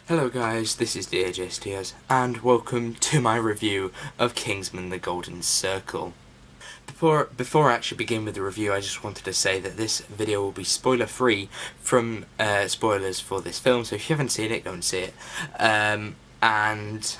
Hello guys, this is DJSTS, and welcome to my review of Kingman the Golden Circle. Before I actually begin with the review, I just wanted to say that this video will be spoiler free from spoilers for this film, so if you haven't seen it, go and see it. And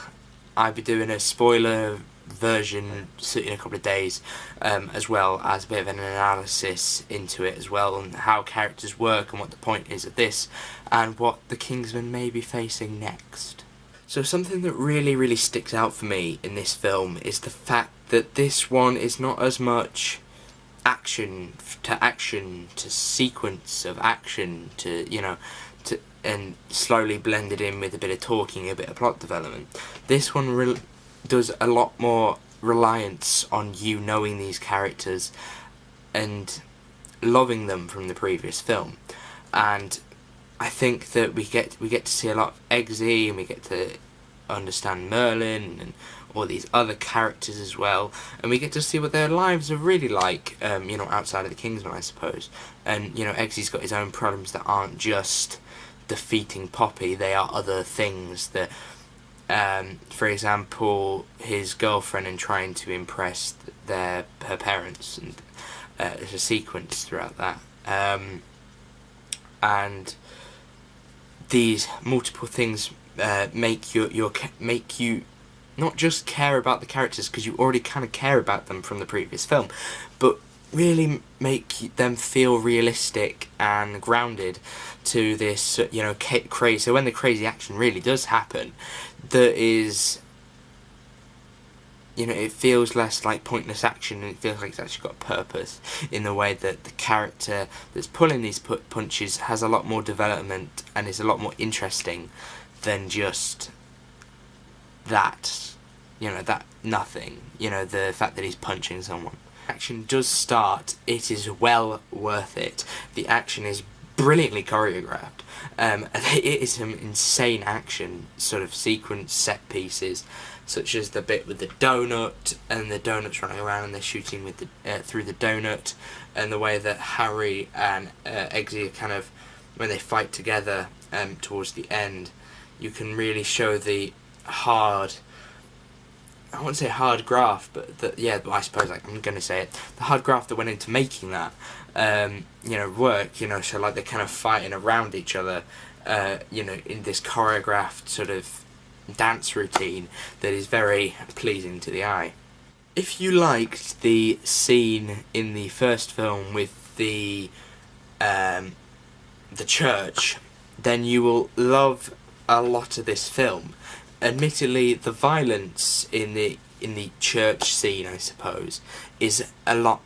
I'll be doing a spoiler version in a couple of days, as well as a bit of an analysis into it as well, and how characters work and what the point is of this, and what the Kingsman may be facing next. So something that really sticks out for me in this film is the fact that this one is not as much action to sequence of action and slowly blended in with a bit of talking, a bit of plot development. This one does a lot more reliance on you knowing these characters and loving them from the previous film, and I think that we get to see a lot of Eggsy, and we get to understand Merlin and all these other characters as well, and we get to see what their lives are really like, outside of the Kingsman, I suppose. And Eggsy's got his own problems that aren't just defeating Poppy; they are other things that. For example, his girlfriend and trying to impress her parents, and there's a sequence throughout that, and these multiple things make you not just care about the characters, because you already kind of care about them from the previous film, but really make them feel realistic and grounded to this, crazy. So when the crazy action really does happen, that is, it feels less like pointless action, and it feels like it's actually got a purpose, in the way that the character that's pulling these punches has a lot more development and is a lot more interesting than just that, that nothing, the fact that he's punching someone. Action does start, it is well worth it. The action is brilliantly choreographed. It is some insane action sort of sequence set pieces, such as the bit with the donut, and the donut's running around and they're shooting with through the donut, and the way that Harry and Eggsy are kind of, when they fight together towards the end, you can really show the hard, I wouldn't say hard graft, but I suppose I'm going to say it, the hard graft that went into making that work, so like they're kind of fighting around each other, in this choreographed sort of dance routine that is very pleasing to the eye. If you liked the scene in the first film with the church, then you will love a lot of this film. Admittedly, the violence in the church scene, I suppose, is a lot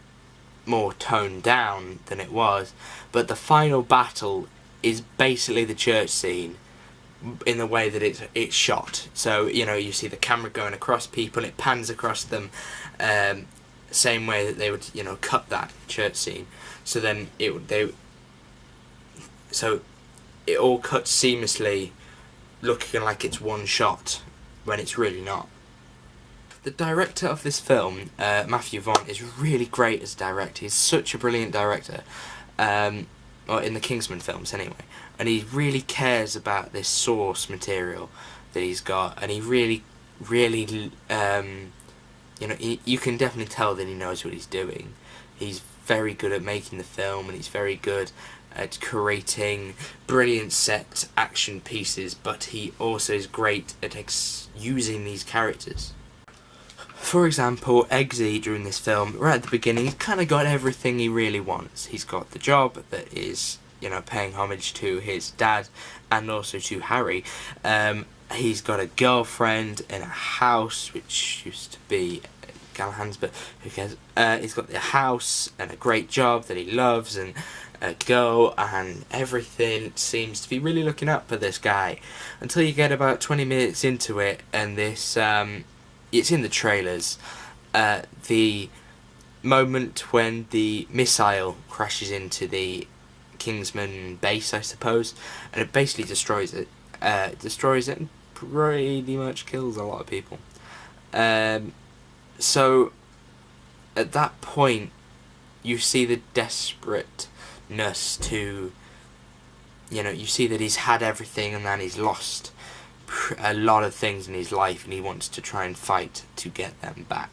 more toned down than it was, but the final battle is basically the church scene in the way that it's shot. So you see the camera going across people, it pans across them, same way that they would cut that church scene. So then it all cuts seamlessly, looking like it's one shot when it's really not. The director of this film, Matthew Vaughn, is really great as a director. He's such a brilliant director, or in the Kingsman films anyway, and he really cares about this source material that he's got, and he really you can definitely tell that he knows what he's doing. He's very good at making the film, and he's very good at creating brilliant set action pieces, but he also is great at using these characters. For example, Eggsy during this film, right at the beginning, he's kind of got everything he really wants. He's got the job that is, paying homage to his dad and also to Harry. He's got a girlfriend and a house, which used to be Galahad's, but who cares? He's got the house and a great job that he loves, and a girl, and everything seems to be really looking up for this guy, until you get about 20 minutes into it, and this, it's in the trailers, the moment when the missile crashes into the Kingsman base, I suppose, and it basically destroys it and pretty much kills a lot of people. So at that point you see the desperateness to, you see that he's had everything and then he's lost a lot of things in his life, and he wants to try and fight to get them back.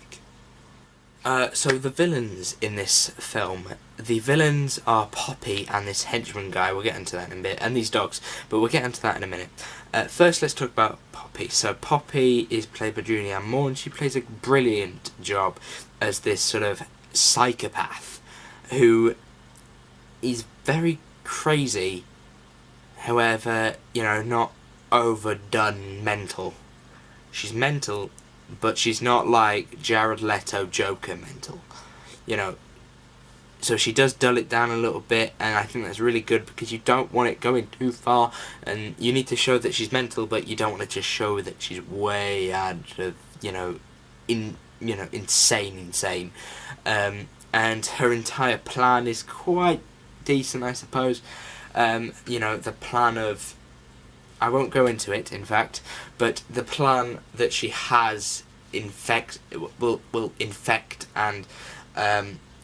So the villains in this film, the villains are Poppy and this henchman guy. We'll get into that in a bit, and these dogs, but we'll get into that in a minute. First, let's talk about Poppy. So Poppy is played by Julianne Moore, and she plays a brilliant job as this sort of psychopath who is very crazy, however, you know, not overdone mental. She's mental, but she's not like Jared Leto Joker mental, you know. So she does dull it down a little bit, and I think that's really good because you don't want it going too far, and you need to show that she's mental, but you don't want to just show that she's way out of, insane. And her entire plan is quite decent, I suppose. The plan of, I won't go into it, in fact, but the plan that she has will infect and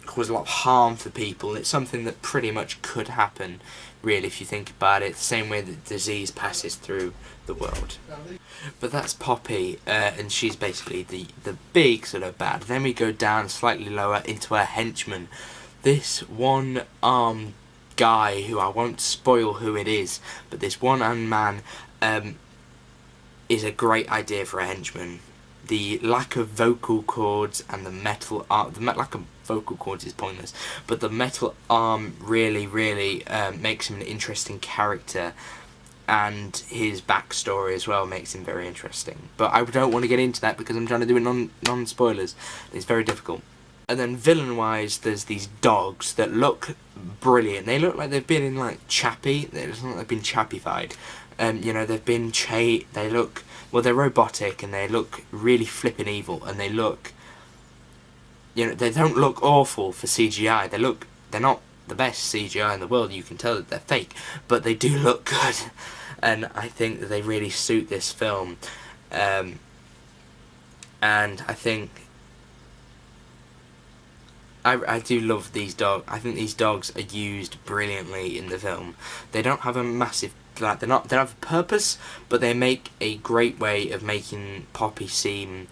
cause a lot of harm for people. It's something that pretty much could happen, really, if you think about it, the same way that disease passes through the world. But that's Poppy, and she's basically the big sort of bad. Then we go down slightly lower into a henchman. This one-armed guy, who I won't spoil who it is, but this one-armed man is a great idea for a henchman. The lack of vocal cords and the metal arm, lack of vocal cords is pointless, but the metal arm really makes him an interesting character, and his backstory as well makes him very interesting. But I don't want to get into that because I'm trying to do it non-spoilers. It's very difficult. And then villain-wise, there's these dogs that look brilliant. They look like they've been in like Chappie. They look like they've been Chappified. They've been they look, well, they're robotic and they look really flippin' evil, and they look, they don't look awful for CGI. They're not the best CGI in the world. You can tell that they're fake, but they do look good, and I think that they really suit this film. And I think I do love these dogs. I think these dogs are used brilliantly in the film. They don't have a massive, they don't have a purpose, but they make a great way of making Poppy seem,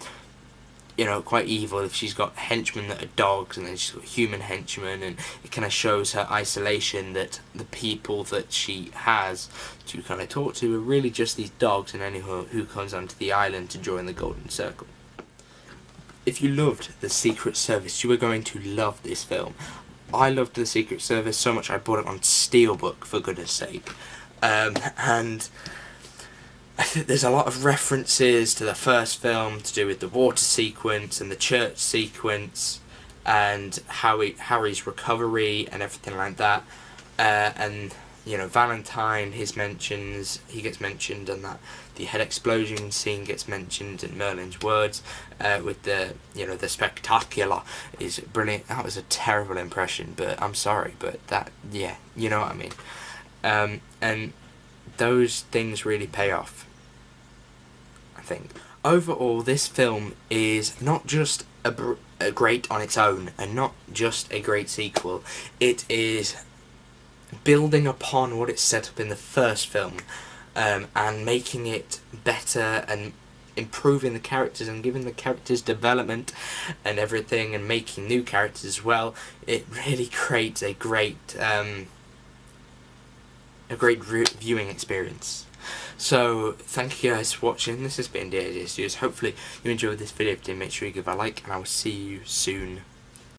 quite evil. If she's got henchmen that are dogs, and then she's got human henchmen, and it kind of shows her isolation, that the people that she has to kind of talk to are really just these dogs, and anyone who comes onto the island to join the Golden Circle. If you loved The Secret Service, you are going to love this film. I loved The Secret Service so much I bought it on Steelbook, for goodness sake. And I think there's a lot of references to the first film to do with the water sequence and the church sequence, and Harry's recovery and everything like that. And Valentine, he gets mentioned, and that the head explosion scene gets mentioned in Merlin's words, with the spectacular is brilliant. That was a terrible impression, but I'm sorry, but that, yeah, you know what I mean. And those things really pay off, I think. Overall, this film is not just a great on its own, and not just a great sequel. It is building upon what it set up in the first film, and making it better, and improving the characters and giving the characters development and everything, and making new characters as well. It really creates a great viewing experience. So thank you guys for watching. This has been DAJ Studios. Hopefully you enjoyed this video. If you did, make sure you give a like, and I will see you soon.